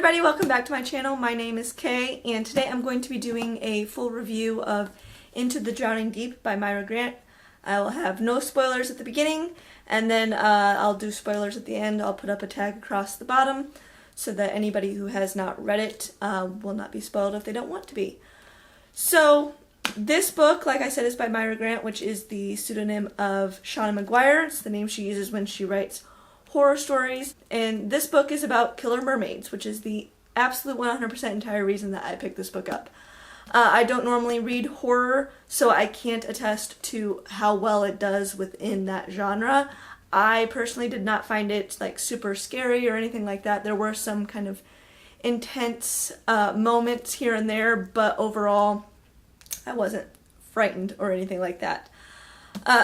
everybody, welcome back to my channel. My name is Kay, and today I'm going to be doing a full review of Into the Drowning Deep by Myra Grant. I will have no spoilers at the beginning, and then I'll do spoilers at the end. I'll put up a tag across the bottom so that anybody who has not read it will not be spoiled if they don't want to be. So this book, like I said, is by Myra Grant, which is the pseudonym of Shauna McGuire. It's the name she uses when she writes horror stories, and this book is about killer mermaids, which is the absolute 100% entire reason that I picked this book up. I don't normally read horror, so I can't attest to how well it does within that genre. I personally did not find it like super scary or anything like that. There were some kind of intense moments here and there, but overall I wasn't frightened or anything like that.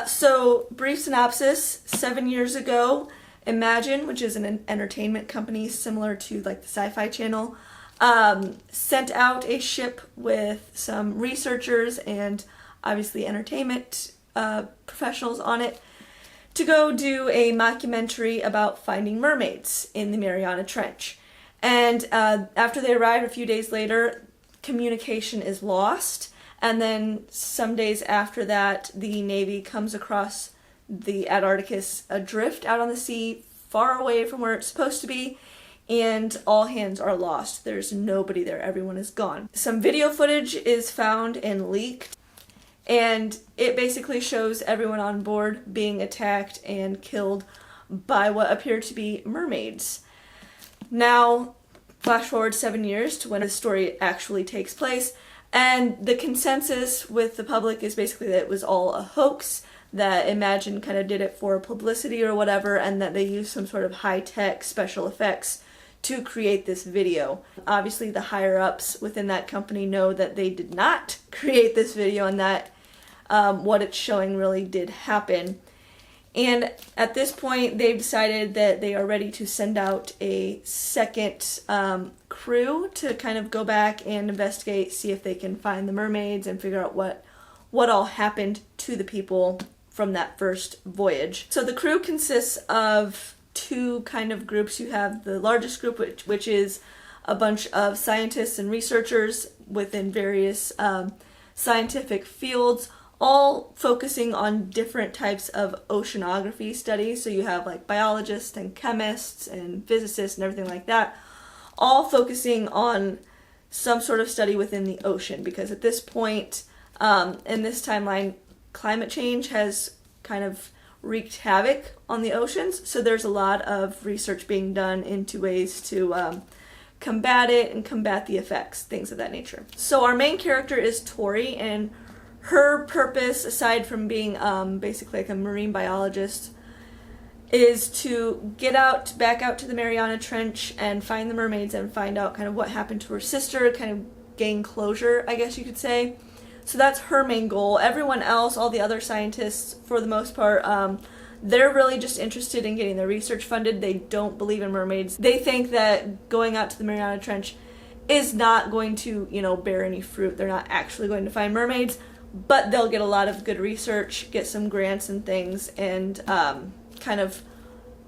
So brief synopsis: 7 years ago, Imagine, which is an entertainment company similar to like the Sci-Fi Channel, sent out a ship with some researchers and obviously entertainment professionals on it to go do a mockumentary about finding mermaids in the Mariana Trench. And after they arrive a few days later, communication is lost, and then some days after that, the Navy comes across the Antarcticus adrift out on the sea, far away from where it's supposed to be, and all hands are lost. There's nobody there. Everyone is gone. Some video footage is found and leaked, and it basically shows everyone on board being attacked and killed by what appear to be mermaids. Now, flash forward 7 years to when the story actually takes place, and the consensus with the public is basically that it was all a hoax, that Imagine kind of did it for publicity or whatever, and that they used some sort of high-tech special effects to create this video. Obviously the higher-ups within that company know that they did not create this video and that what it's showing really did happen. And at this point they've decided that they are ready to send out a second crew to kind of go back and investigate, see if they can find the mermaids and figure out what all happened to the people from that first voyage. So the crew consists of two kind of groups. You have the largest group, which is a bunch of scientists and researchers within various scientific fields, all focusing on different types of oceanography studies. So you have like biologists and chemists and physicists and everything like that, all focusing on some sort of study within the ocean, because at this point in this timeline, climate change has kind of wreaked havoc on the oceans, so there's a lot of research being done into ways to combat it and combat the effects, things of that nature. So our main character is Tori, and her purpose, aside from being basically like a marine biologist, is to get back out to the Mariana Trench and find the mermaids and find out kind of what happened to her sister, kind of gain closure, I guess you could say. So that's her main goal. Everyone else, all the other scientists, for the most part, they're really just interested in getting their research funded. They don't believe in mermaids. They think that going out to the Mariana Trench is not going to, bear any fruit. They're not actually going to find mermaids, but they'll get a lot of good research, get some grants and things, and kind of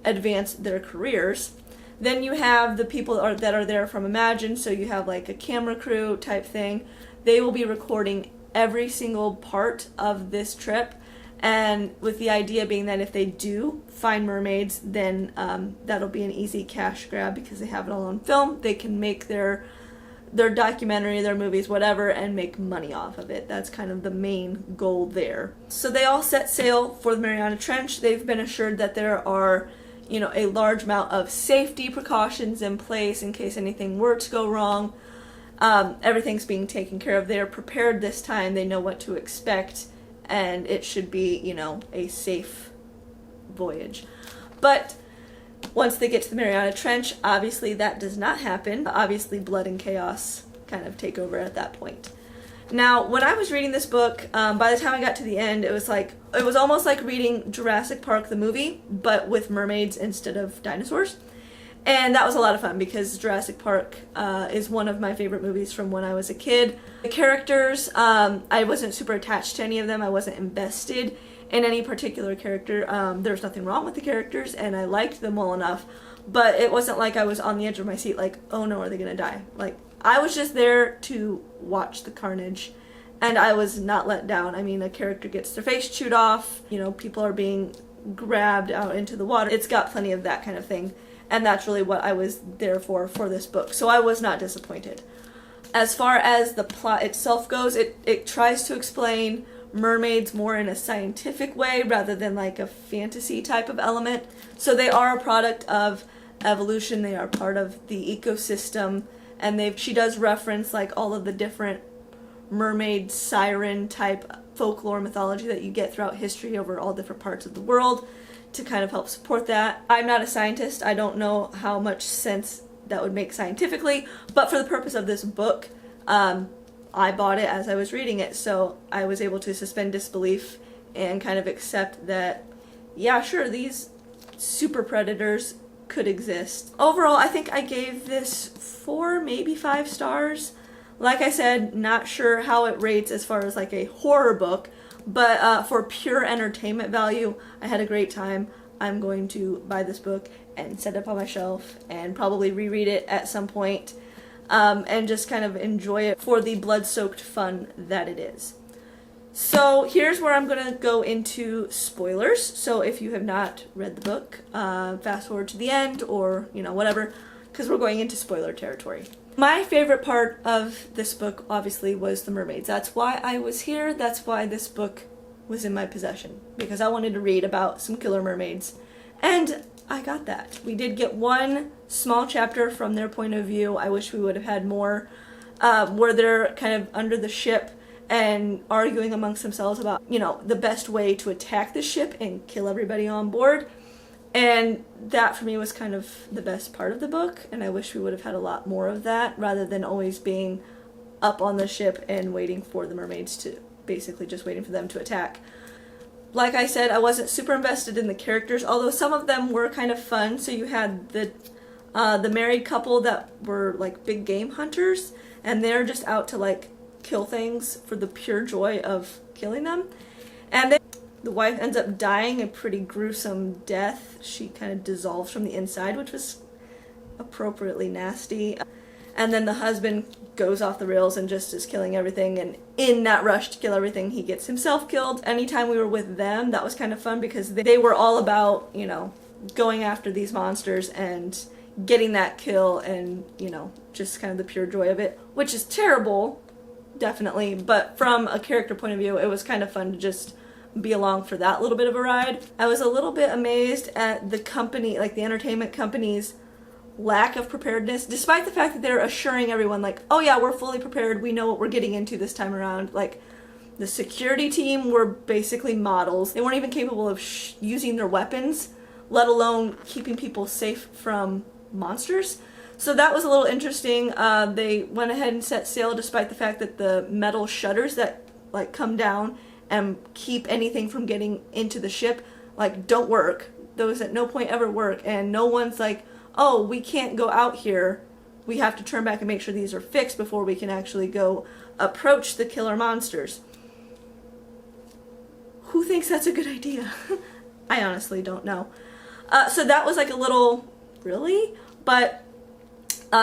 advance their careers. Then you have the people that are there from Imagine, so you have like a camera crew type thing. They will be recording every single part of this trip, and with the idea being that if they do find mermaids, then that'll be an easy cash grab because they have it all on film. They can make their documentary, their movies, whatever, and make money off of it. That's kind of the main goal there. So they all set sail for the Mariana Trench. They've been assured that there are a large amount of safety precautions in place in case anything were to go wrong. Everything's being taken care of. They're prepared this time. They know what to expect, and it should be, a safe voyage. But once they get to the Mariana Trench, obviously that does not happen. Obviously blood and chaos kind of take over at that point. Now, when I was reading this book, by the time I got to the end, it was almost like reading Jurassic Park the movie, but with mermaids instead of dinosaurs. And that was a lot of fun because Jurassic Park is one of my favorite movies from when I was a kid. The characters, I wasn't super attached to any of them. I wasn't invested in any particular character. There was nothing wrong with the characters, and I liked them well enough. but it wasn't like I was on the edge of my seat like, oh no, are they gonna die? Like, I was just there to watch the carnage, and I was not let down. I mean, a character gets their face chewed off, you know, people are being grabbed out into the water. It's got plenty of that kind of thing, and that's really what I was there for this book, so I was not disappointed. As far as the plot itself goes, it tries to explain mermaids more in a scientific way rather than like a fantasy type of element. So they are a product of evolution, they are part of the ecosystem, and she does reference like all of the different mermaid siren type folklore mythology that you get throughout history over all different parts of the world to kind of help support that. I'm not a scientist, I don't know how much sense that would make scientifically, but for the purpose of this book, I bought it as I was reading it, so I was able to suspend disbelief and kind of accept that, yeah, sure, these super predators could exist. Overall, I think I gave this 4, maybe 5 stars. Like I said, not sure how it rates as far as like a horror book, but for pure entertainment value, I had a great time. I'm going to buy this book and set it up on my shelf and probably reread it at some point, and just kind of enjoy it for the blood-soaked fun that it is. So here's where I'm going to go into spoilers. So if you have not read the book, fast forward to the end, or, you know, whatever, because we're going into spoiler territory. My favorite part of this book, obviously, was the mermaids. That's why I was here. That's why this book was in my possession, because I wanted to read about some killer mermaids. And I got that. We did get one small chapter from their point of view. I wish we would have had more, where they're kind of under the ship and arguing amongst themselves about, you know, the best way to attack the ship and kill everybody on board. And that for me was kind of the best part of the book, and I wish we would have had a lot more of that rather than always being up on the ship and waiting for the mermaids to, basically just waiting for them to attack. Like I said, I wasn't super invested in the characters, although some of them were kind of fun. So you had the married couple that were like big game hunters, and they're just out to like kill things for the pure joy of killing them. And the wife ends up dying a pretty gruesome death. She kind of dissolves from the inside, which was appropriately nasty. And then the husband goes off the rails and just is killing everything, and in that rush to kill everything, he gets himself killed. Anytime we were with them, that was kind of fun because they were all about, you know, going after these monsters and getting that kill and, you know, just kind of the pure joy of it, which is terrible, definitely, but from a character point of view, it was kind of fun to just be along for that little bit of a ride. I was a little bit amazed at the company, like the entertainment company's lack of preparedness, despite the fact that they're assuring everyone like, oh yeah, we're fully prepared, we know what we're getting into this time around. Like, the security team were basically models. They weren't even capable of using their weapons, let alone keeping people safe from monsters. So that was a little interesting. They went ahead and set sail despite the fact that the metal shutters that like come down and keep anything from getting into the ship like don't work. Those at no point ever work, and no one's like, oh, we can't go out here, we have to turn back and make sure these are fixed before we can actually go approach the killer monsters. Who thinks that's a good idea? I honestly don't know. So that was like a little, really? But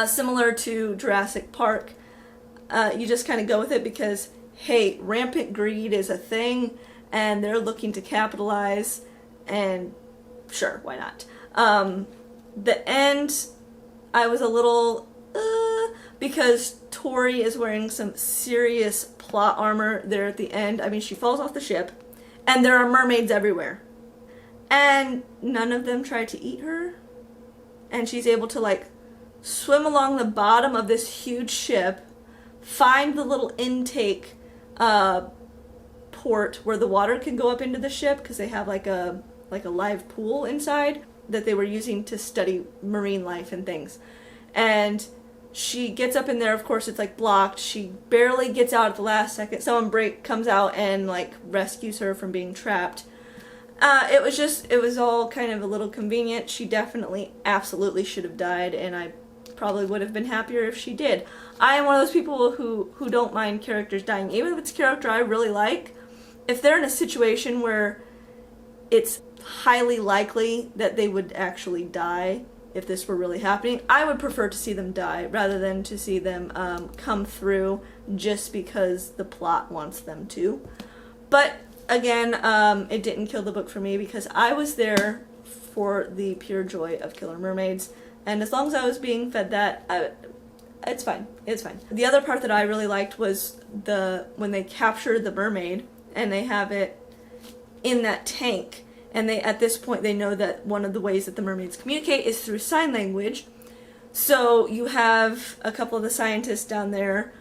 similar to Jurassic Park, you just kind of go with it because, hey, rampant greed is a thing, and they're looking to capitalize, and sure, why not? The end, I was a little, because Tori is wearing some serious plot armor there at the end. I mean, she falls off the ship, and there are mermaids everywhere. And none of them try to eat her. And she's able to, like, swim along the bottom of this huge ship, find the little intake port where the water can go up into the ship, because they have, like a live pool inside that they were using to study marine life and things. And she gets up in there, of course it's like blocked, she barely gets out at the last second, someone comes out and like rescues her from being trapped. It was all kind of a little convenient. She definitely, absolutely should have died, and I probably would have been happier if she did. I am one of those people who don't mind characters dying, even if it's a character I really like. If they're in a situation where it's highly likely that they would actually die, if this were really happening. I would prefer to see them die rather than to see them come through just because the plot wants them to. But again, it didn't kill the book for me because I was there for the pure joy of Killer Mermaids, and as long as I was being fed that, it's fine. It's fine. The other part that I really liked was when they capture the mermaid and they have it in that tank, and at this point they know that one of the ways that the mermaids communicate is through sign language. So you have a couple of the scientists down there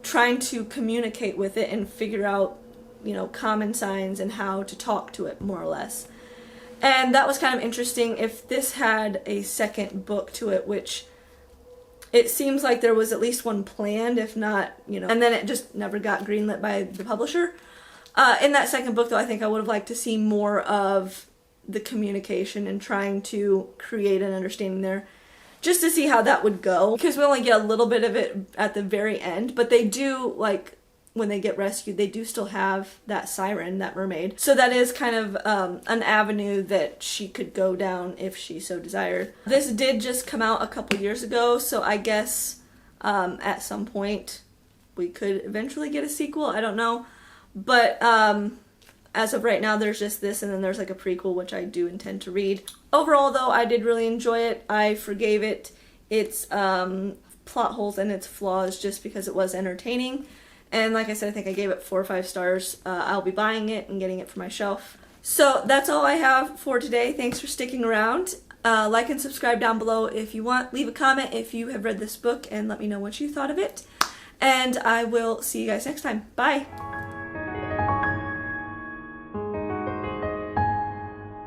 trying to communicate with it and figure out, you know, common signs and how to talk to it, more or less. And that was kind of interesting. If this had a second book to it, which it seems like there was at least one planned, if not, you know, and then it just never got greenlit by the publisher. In that second book, though, I think I would have liked to see more of the communication and trying to create an understanding there, just to see how that would go. Because we only get a little bit of it at the very end, but they do, like, when they get rescued, they do still have that siren, that mermaid. So that is kind of an avenue that she could go down if she so desired. This did just come out a couple years ago, so I guess at some point we could eventually get a sequel. I don't know. But as of right now, there's just this, and then there's like a prequel, which I do intend to read. Overall, though, I did really enjoy it. I forgave it its plot holes and its flaws just because it was entertaining. And like I said, I think I gave it 4 or 5 stars. I'll be buying it and getting it for my shelf. So that's all I have for today. Thanks for sticking around. Like and subscribe down below if you want. Leave a comment if you have read this book and let me know what you thought of it. And I will see you guys next time. Bye!